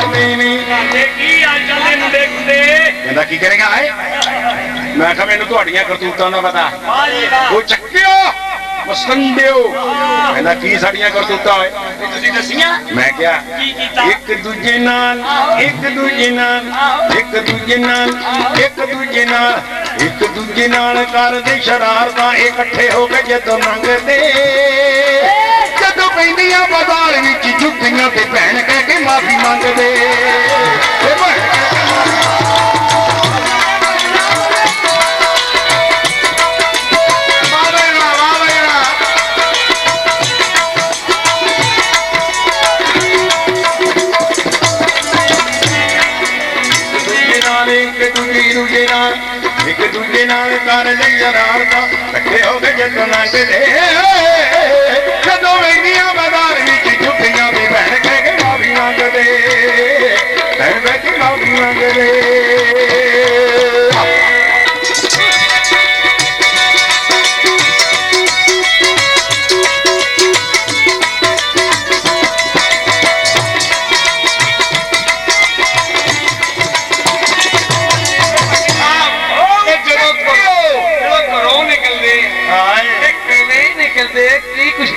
मारते नहीं कहता की करेगा है मैं क्या मैनू तुहाड़ियां करतूतां दा पता वो चक्कियो संडियो कहता की साड़ियां करतूतां होए मैं क्या एक दूजे नाल एक दूजे नाल एक दूजे नाल एक दूजे नाल एक दूजे नाल करदे शरारतां इकट्ठे हो के जदों मंगदे जदों पैंदियां बाजार विच जुत्तियां ते भैण कह के माफी मंगदे एक दूजे नाल कर लई शरारतां इकट्ठे हो के जदों लंघदे जदों वेंदियां बाजार विच जुत्तियां ते भैण कह के माफी मंगदे भैण कह के माफी मंगदे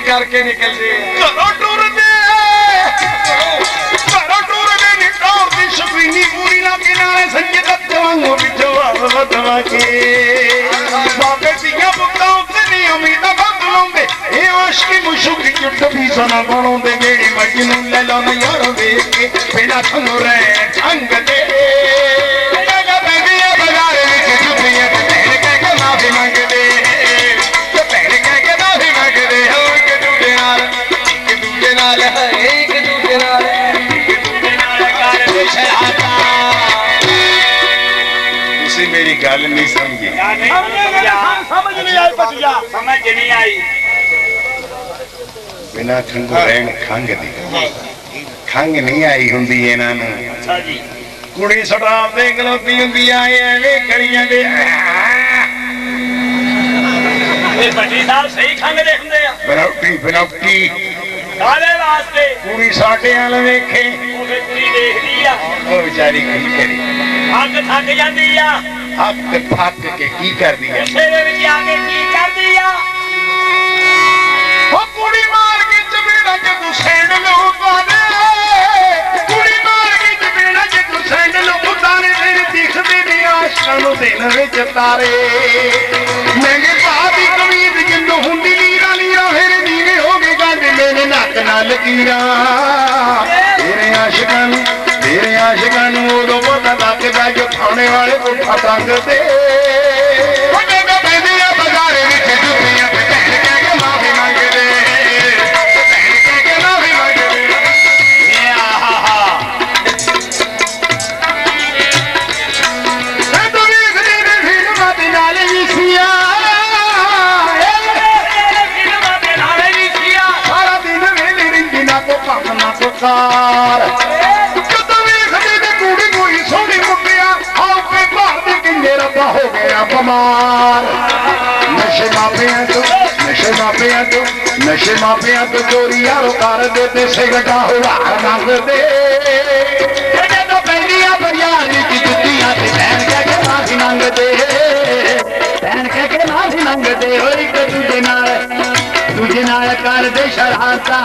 करके निकलते घरों टुरदे निकालती शफीनी पूरी ना किनारे संजे दत्त वांगू बिचो वदवा के बाबे दियां बुक्तां उत्ते नहीं उम्मीदां बंद लाउंदे ए आशिकी मुशुकी जुट भी सना बनाउंदे जेड़ी मजनू ले लो ना यारो देख के बिना थंगो रहे ठंग दे जगा पैंदियां बाजार विच जुत्तियां ते भैण कह के माफी मंगदे ते भैण कह के माफी मंगदे मेरी गल नहीं समझी समझ नहीं आई बिना खंगो रहन खंग दी खंग नहीं आई हुंदी इन्हां नूं कुड़ी शराब दे गलोती हुंदी आए एवें करी जांदे भट्टी साहब सही खंग दे हुंदे आ बनौटी बनौटी काले वास्ते कुड़ी साडे वाल वेखे कुड़ी देखदी आ ओ बेचारी की करी हक थक जांदी आ हक थक के की करदी है तेरे विच आके की करदी आ ओ कुड़ी मार के चबेड़ा के तू सैंडल उतारे कुड़ी मार के चबेड़ा के तू सैंडल उतारे तेरे दिखदे ने आशकां नूं दिन विच तारे महंगे भाव दी कमीज जिंदों हुंदी लीरा लीरा फिर नीवे हो गए गांदे मेरे नक नाल कीरा तेरे आशकां नूं उदों पता लगदा जो थाने वाले पुट्ठा टंगदे पैंदियां बाजार विच जुत्तियां ते भैण कह के माफी मंगदे भैण कह के माफी मंगदे तूं वेखदी ने फिल्मां दे नाल विसिया सारा दिन वेली रिंदी ना को काम ना को कार हो गया बमार नशे माफिया तो चोरी यारो कर देते सिगटा हुआ मंग दे जदों पैंदियां बाजार विच जुत्तियां ते भैण कह के माफी मंगदे भैण कह के माफी मंगदे हो एक दूजे नाल कर दे शरारतां